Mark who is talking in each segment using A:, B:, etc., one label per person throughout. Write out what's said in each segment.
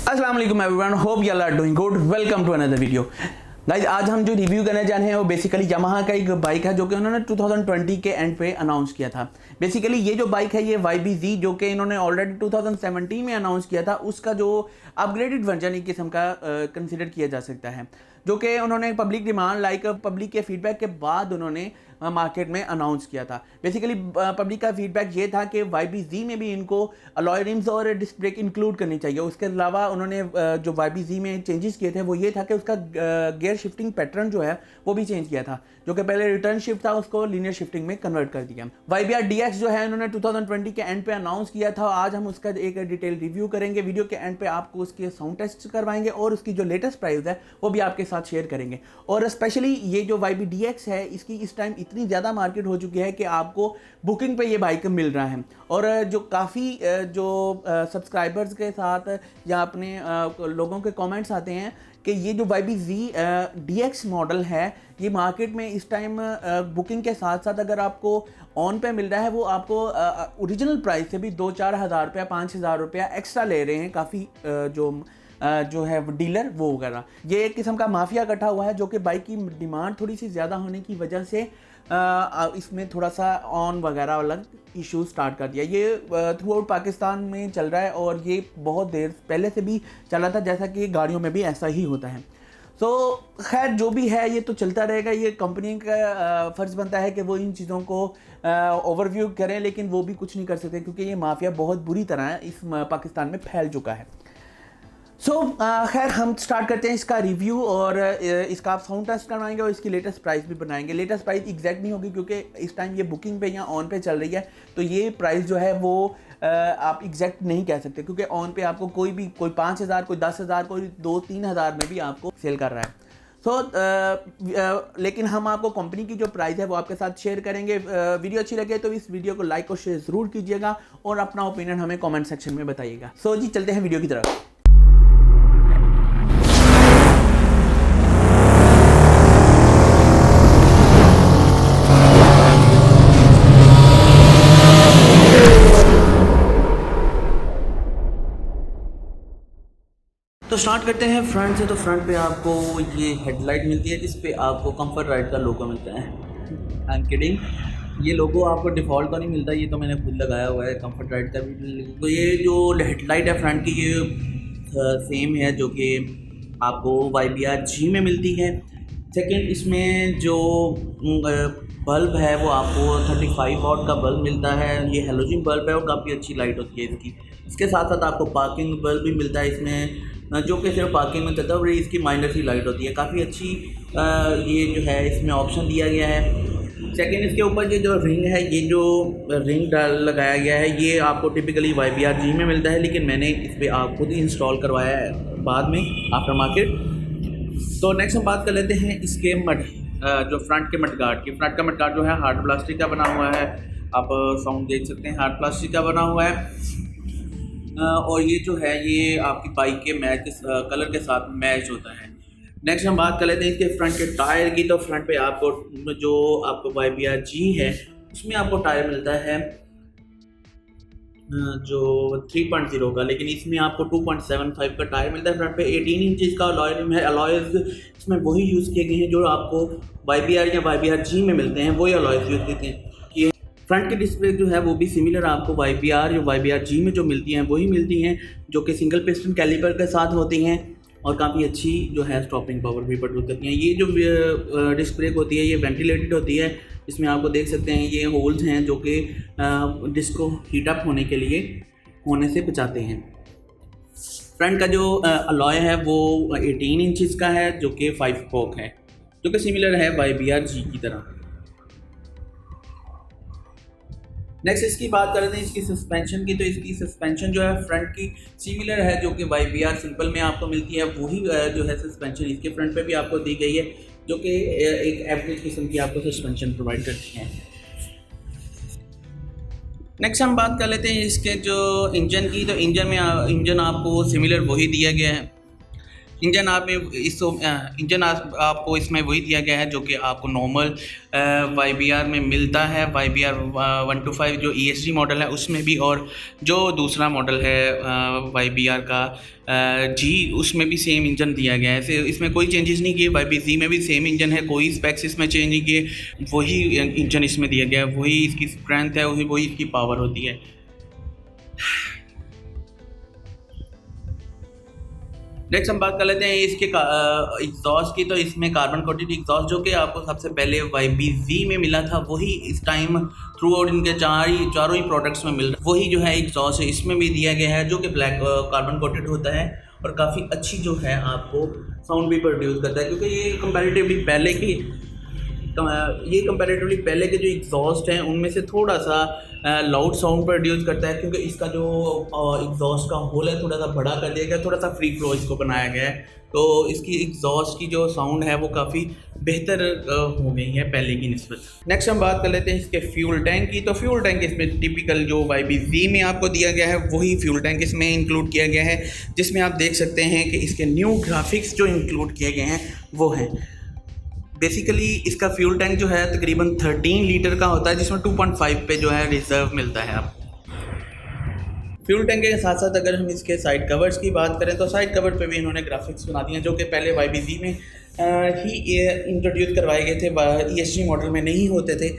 A: अस्सलाम वालेकुम everyone, hope you all are doing good. Welcome to another video. Guys, आज हम जो रिव्यू करने जा रहे हैं वो बेसिकली यामाहा का एक बाइक है जो कि उन्होंने 2020 के एंड पे अनाउंस किया था। बेसिकली ये जो बाइक है ये YBZ जो कि इन्होंने ऑलरेडी 2017 में अनाउंस किया था, उसका जो अपग्रेडेड वर्जन एक किस्म का कंसिडर किया जा सकता है, जो कि उन्होंने पब्लिक डिमांड लाइक पब्लिक के फीडबैक के बाद उन्होंने मार्केट में अनाउंस किया था। बेसिकली पब्लिक का फीडबैक ये था कि YBZ में भी इनको अलॉय रिम्स और डिस्क ब्रेक इंक्लूड करनी चाहिए। उसके अलावा उन्होंने जो YBZ में चेंजेस किए थे वो ये था कि उसका गियर शिफ्टिंग पैटर्न जो है वो भी चेंज किया था, जो कि पहले रिटर्न शिफ्ट था उसको लीनियर शिफ्टिंग में कन्वर्ट कर दिया। YBR DX जो है इन्होंने 2020 के एंड पे अनाउंस किया था। आज हम उसका एक डिटेल रिव्यू करेंगे। वीडियो के एंड पे आपको उसके साउंड टेस्ट करवाएंगे और उसकी जो लेटेस्ट प्राइस है वो भी आपके साथ शेयर करेंगे। और स्पेशली ये जो YB DX है इसकी इस टाइम इतनी ज़्यादा मार्केट हो चुकी है कि आपको बुकिंग पे ये बाइक मिल रहा है। और जो काफ़ी जो सब्सक्राइबर्स के साथ या अपने लोगों के कमेंट्स आते हैं कि ये जो YBZ DX मॉडल है ये मार्केट में इस टाइम बुकिंग के साथ साथ अगर आपको ऑन पे मिल रहा है वो आपको ओरिजिनल प्राइस से भी 2-4 हज़ार रुपया 5,000 रुपया एक्स्ट्रा ले रहे हैं काफ़ी जो है डीलर वो वगैरह। ये एक किस्म का माफिया इकट्ठा हुआ है जो कि बाइक की डिमांड थोड़ी सी ज़्यादा होने की वजह से इसमें थोड़ा सा ऑन वगैरह अलग इशू स्टार्ट कर दिया। ये थ्रू आउट पाकिस्तान में चल रहा है और ये बहुत देर पहले से भी चला था, जैसा कि गाड़ियों में भी ऐसा ही होता है। तो खैर जो भी है ये तो चलता रहेगा। ये कंपनी का फ़र्ज़ बनता है कि वो इन चीज़ों को ओवरव्यू करें, लेकिन वो भी कुछ नहीं कर सकते क्योंकि ये माफिया बहुत बुरी तरह इस पाकिस्तान में फैल चुका है। खैर हम स्टार्ट करते हैं इसका रिव्यू और इसका आप साउंड टेस्ट करवाएंगे और इसकी लेटेस्ट प्राइस भी बनाएंगे। लेटेस्ट प्राइस एग्जैक्ट नहीं होगी क्योंकि इस टाइम ये बुकिंग पे या ऑन पे चल रही है, तो ये प्राइस जो है वो आप एग्जैक्ट नहीं कह सकते क्योंकि ऑन पे आपको कोई 5,000 कोई 10,000 कोई 2-3 हज़ार में भी आपको सेल कर रहा है। लेकिन हम आपको कंपनी की जो प्राइस है वो आपके साथ शेयर करेंगे। वीडियो अच्छी लगे तो इस वीडियो को लाइक और शेयर ज़रूर कीजिएगा और अपना ओपिनियन हमें कमेंट सेक्शन में बताइएगा। जी चलते हैं वीडियो की तरफ। तो स्टार्ट करते हैं फ्रंट से। तो फ्रंट पे आपको ये हेडलाइट मिलती है जिस पे आपको कंफर्ट राइड का लोगो मिलता है। आई एम किडिंग, ये लोगो आपको डिफ़ॉल्ट तो नहीं मिलता, ये तो मैंने खुद लगाया हुआ है कंफर्ट राइड का भी। तो ये जो हेडलाइट है फ्रंट की ये सेम है जो कि आपको YBR G में मिलती है। सेकेंड, इसमें जो बल्ब है वो आपको 35 वाट का बल्ब मिलता है। ये हेलोजन बल्ब है और काफ़ी अच्छी लाइट होती है इसकी। इसके साथ साथ आपको पार्किंग बल्ब भी मिलता है इसमें, जो कि सिर्फ पार्किंग में चलता है और इसकी माइनर सी लाइट होती है। काफ़ी अच्छी ये जो है इसमें ऑप्शन दिया गया है। सेकेंड, इसके ऊपर ये जो रिंग है, ये जो रिंग लगाया गया है ये आपको टिपिकली YBR G में मिलता है, लेकिन मैंने इस पर आप खुद ही इंस्टॉल करवाया है बाद में आफ्टर मार्केट। तो नेक्स्ट हम बात कर लेते हैं इसके जो फ्रंट के मडगार्ड की। फ्रंट का मडगार्ड जो है हार्ड प्लास्टिक का बना हुआ है। आप साउंड देख सकते हैं, हार्ड प्लास्टिक का बना हुआ है। और ये जो है ये आपकी बाइक के कलर के साथ मैच होता है। नेक्स्ट हम बात कर लेते हैं इसके फ्रंट के टायर की। तो फ्रंट पे आपको जो आपको YBR G है उसमें आपको टायर मिलता है जो 3.0 का, लेकिन इसमें आपको 2.75 का टायर मिलता है। फ्रंट पे 18 इंचज़ का अलॉय रिम है। अलॉयज़ इसमें वही यूज़ किए गए हैं जो आपको YBR या YBR G में मिलते हैं, वही अलॉयज़ यूज़ किए हैं। फ्रंट की डिस्प्ले जो है वो भी सिमिलर आपको YBR या YBR G में जो मिलती हैं वही मिलती हैं, जो कि सिंगल पिस्टन कैलिपर के साथ होती हैं और काफ़ी अच्छी जो है स्टॉपिंग पावर भी प्रोड्यूस करती हैं। ये जो डिस्क ब्रेक होती है ये वेंटिलेटेड होती है। इसमें आपको देख सकते हैं ये होल्स हैं जो कि डिस्क को हीट अप होने से बचाते हैं। फ्रंट का जो अलॉय है वो 18 इंचज़ का है जो कि 5 स्पोक है, जो कि सिमिलर है YBR G की तरह। नेक्स्ट इसकी बात कर रहे हैं इसकी सस्पेंशन की। तो इसकी सस्पेंशन जो है फ्रंट की सिमिलर है जो कि YBR सिंपल में आपको मिलती है, वही जो है सस्पेंशन इसके फ्रंट पे भी आपको दी गई है, जो कि एक एवरेज किस्म की आपको सस्पेंशन प्रोवाइड करती है। नेक्स्ट हम बात कर लेते हैं इसके जो इंजन की। तो इंजन आपको सिमिलर वही दिया गया है। इंजन आपको इसमें वही दिया गया है जो कि आपको नॉर्मल YBR में मिलता है। YBR 125 जो ESG मॉडल है उसमें भी, और जो दूसरा मॉडल है YBR का G, उसमें भी सेम इंजन दिया गया है। इसमें कोई चेंजेस नहीं किए। YBZ में भी सेम इंजन है, कोई स्पेक्स इसमें चेंज नहीं किए, वही इंजन इसमें दिया गया है, वही इसकी स्ट्रेंथ है, वही इसकी पावर होती है। नेक्स्ट हम बात कर लेते हैं इसके एग्जॉस्ट की। तो इसमें कार्बन कोटेड एग्जॉस्ट जो कि आपको सबसे पहले YBZ में मिला था, वही इस टाइम थ्रू आउट इनके चारों ही प्रोडक्ट्स में मिल रहा है, वही जो है एग्जॉस्ट है इसमें भी दिया गया है, जो कि ब्लैक कार्बन कोटेड होता है और काफ़ी अच्छी जो है आपको साउंड भी प्रोड्यूस करता है। क्योंकि ये कंपैरेटिवली पहले के जो एग्जॉस्ट हैं उनमें से थोड़ा सा लाउड साउंड प्रोड्यूस करता है, क्योंकि इसका जो एग्जॉस्ट का होल है थोड़ा सा बड़ा कर दिया गया, थोड़ा सा फ्री फ्लो इसको बनाया गया है, तो इसकी एग्जॉस्ट की जो साउंड है वो काफ़ी बेहतर हो गई है पहले की निस्बत। नेक्स्ट हम बात कर लेते हैं इसके फ्यूल टैंक की। तो फ्यूल टैंक इसमें टिपिकल जो YBZ में आपको दिया गया है वही फ्यूल टैंक इसमें इंक्लूड किया गया है, जिसमें आप देख सकते हैं कि इसके न्यू ग्राफिक्स जो इंक्लूड किए गए हैं वो हैं। बेसिकली इसका फ्यूल टैंक जो है तकरीबन 13 लीटर का होता है, जिसमें 2.5 पे जो है रिजर्व मिलता है आपको। फ्यूल टैंक के साथ साथ अगर हम इसके साइड कवर्स की बात करें तो साइड कवर पे भी इन्होंने ग्राफिक्स बना दिए हैं, जो कि पहले YBZ में ही इंट्रोड्यूस करवाए गए थे, ESG मॉडल में नहीं होते थे,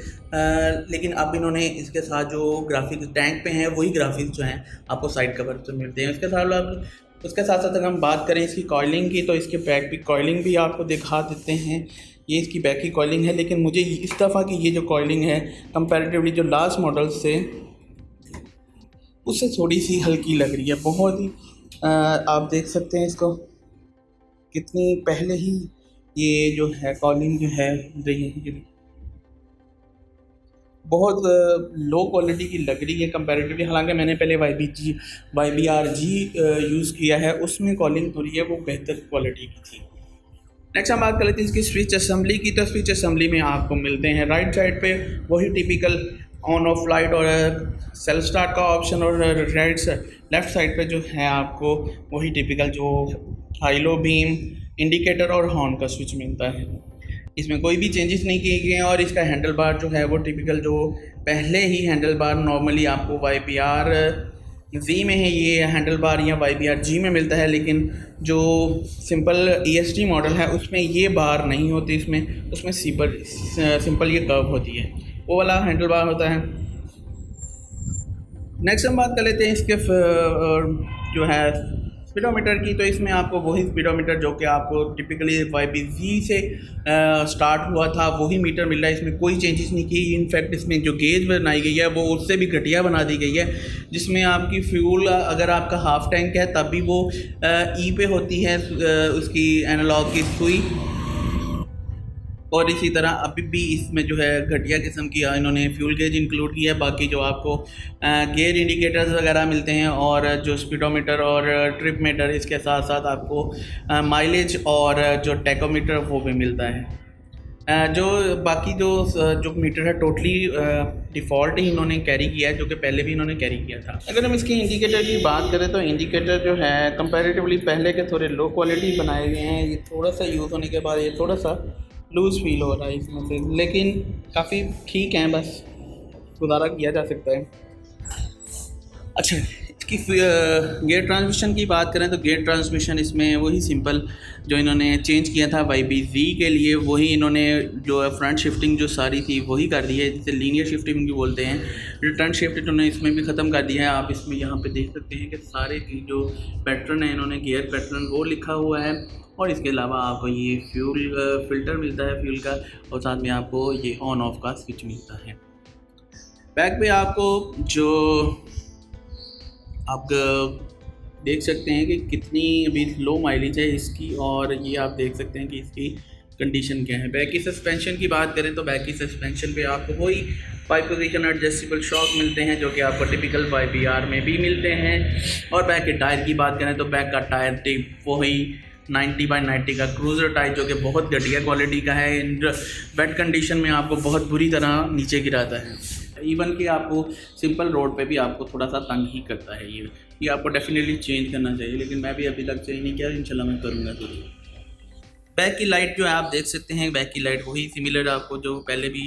A: लेकिन अब इन्होंने इसके साथ जो ग्राफिक्स टैंक पे हैं वही ग्राफिक्स जो हैं आपको साइड कवर पे मिलते हैं। उसके साथ साथ अगर हम बात करें इसकी कॉइलिंग की, तो इसके बैक की कॉइलिंग भी आपको दिखा देते हैं। ये इसकी बैक की कॉइलिंग है, लेकिन मुझे इस दफ़ा की ये जो कॉइलिंग है कंपैरेटिवली जो लास्ट मॉडल से उससे थोड़ी सी हल्की लग रही है। बहुत ही आप देख सकते हैं इसको कितनी पहले ही ये जो है कॉलिंग जो है रही है, बहुत लो क्वालिटी की लग रही है कंपैरेटिवली। हालांकि मैंने पहले YBRG यूज़ किया है, उसमें कॉलिंग थोड़ी है वो बेहतर क्वालिटी की थी। नेक्स्ट हम बात कर लेते हैं इसकी स्विच असेंबली की। तो स्विच असेंबली में आपको मिलते हैं राइट साइड पे वही टिपिकल ऑन ऑफ लाइट और सेल्फ स्टार्ट का ऑप्शन, और लेफ़्ट साइड पे जो है आपको वही टिपिकल जो हाई लो बीम इंडिकेटर और हॉर्न का स्विच मिलता है। इसमें कोई भी चेंजेस नहीं किए गए हैं, और इसका हैंडल बार जो है वो टिपिकल जो पहले ही हैंडल बार नॉर्मली आपको YBRZ में है ये हैंडल बार या YBRG में मिलता है, लेकिन जो सिंपल ESG मॉडल है उसमें ये बार नहीं होती, उसमें सिंपल ये कर्व होती है, वो वाला हैंडल बार होता है। नेक्स्ट हम बात कर लेते हैं इसके जो है स्पीडोमीटर की। तो इसमें आपको वही स्पीडोमीटर जो कि आपको टिपिकली YBZ से स्टार्ट हुआ था वही मीटर मिल रहा है, इसमें कोई चेंजेस नहीं की। इनफैक्ट इसमें जो गेज बनाई गई है वो उससे भी घटिया बना दी गई है, जिसमें आपकी फ्यूल अगर आपका हाफ टैंक है तब भी वो E पे होती है उसकी एनालॉग की सुई, और इसी तरह अभी भी इसमें जो है घटिया किस्म की इन्होंने फ्यूल गेज इंक्लूड किया है। बाकी जो आपको गियर इंडिकेटर्स वगैरह मिलते हैं, और जो स्पीडोमीटर और ट्रिप मीटर, इसके साथ साथ आपको माइलेज और जो टैकोमीटर वो भी मिलता है। जो बाकी जो मीटर है टोटली डिफ़ॉल्ट ही इन्होंने कैरी किया है, जो कि पहले भी इन्होंने कैरी किया था। अगर हम इसके इंडिकेटर की बात करें तो इंडिकेटर जो है कंपैरेटिवली पहले के थोड़े लो क्वालिटी बनाए गए हैं। ये थोड़ा सा यूज़ होने के बाद ये थोड़ा सा लूज़ फील हो रहा है इसमें से, लेकिन काफ़ी ठीक हैं, बस सुधारा किया जा सकता है। अच्छा, इसकी गियर ट्रांसमिशन की बात करें तो गियर ट्रांसमिशन इसमें वही सिंपल जो इन्होंने चेंज किया था YBZ के लिए, वही इन्होंने जो फ्रंट शिफ्टिंग जो सारी थी वही कर दी है, जिसे लीनियर शिफ्टिंग भी बोलते हैं। रिटर्न शिफ्ट इन्होंने इसमें भी ख़त्म कर दिया है। आप इसमें यहाँ पे देख सकते हैं कि सारे की जो पैटर्न है इन्होंने गियर पैटर्न वो लिखा हुआ है, और इसके अलावा आपको ये फ्यूल फ़िल्टर मिलता है फ्यूल का, और साथ में आपको ये ऑन ऑफ का स्विच मिलता है। बैक पे आपको जो आप देख सकते हैं कि कितनी अभी लो माइलेज है इसकी, और ये आप देख सकते हैं कि इसकी कंडीशन क्या है। बैक की सस्पेंशन की बात करें तो बैक की सस्पेंशन पे आपको वही 5 पोजीशन एडजस्टेबल शॉक मिलते हैं, जो कि आपको टिपिकल YBR में भी मिलते हैं। और बैक के टायर की बात करें तो बैक का टायर टिप वही 90/90 का क्रूज़र टायर, जो कि बहुत घटिया क्वालिटी का है। वेट कंडीशन में आपको बहुत बुरी तरह नीचे गिराता है, इवन कि आपको सिंपल रोड पे भी आपको थोड़ा सा तंग ही करता है ये ये आपको डेफिनेटली चेंज करना चाहिए, लेकिन मैं भी अभी तक चेंज नहीं किया, इंशाल्लाह मैं करूँगा जरूर। बैक की लाइट जो है आप देख सकते हैं, बैक की लाइट वही सिमिलर आपको जो पहले भी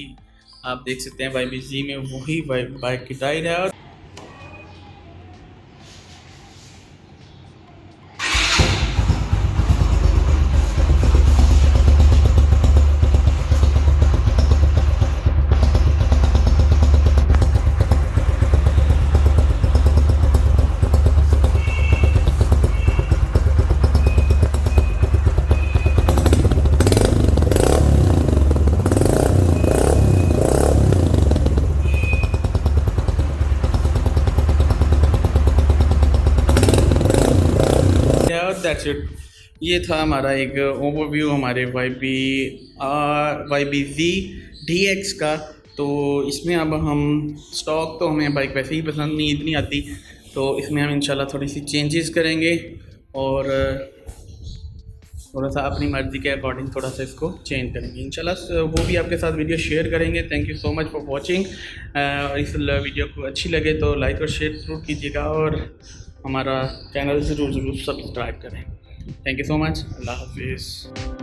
A: आप देख सकते हैं YBZ में वही बाइक की लाइट है। और दैट्स इट, ये था हमारा एक ओवरव्यू हमारे YBZ DX का। तो इसमें अब हम स्टॉक तो हमें बाइक वैसे ही पसंद नहीं इतनी आती, तो इसमें हम इंशाल्लाह थोड़ी सी चेंजेस करेंगे और थोड़ा सा अपनी मर्ज़ी के अकॉर्डिंग थोड़ा सा इसको चेंज करेंगे इंशाल्लाह। वो भी आपके साथ वीडियो शेयर करेंगे। Thank you so much for watching. इस वीडियो को अच्छी लगे तो लाइक और शेयर ज़रूर कीजिएगा और हमारा चैनल ज़रूर सब्सक्राइब करें। Thank you so much. अल्लाह हाफिज़।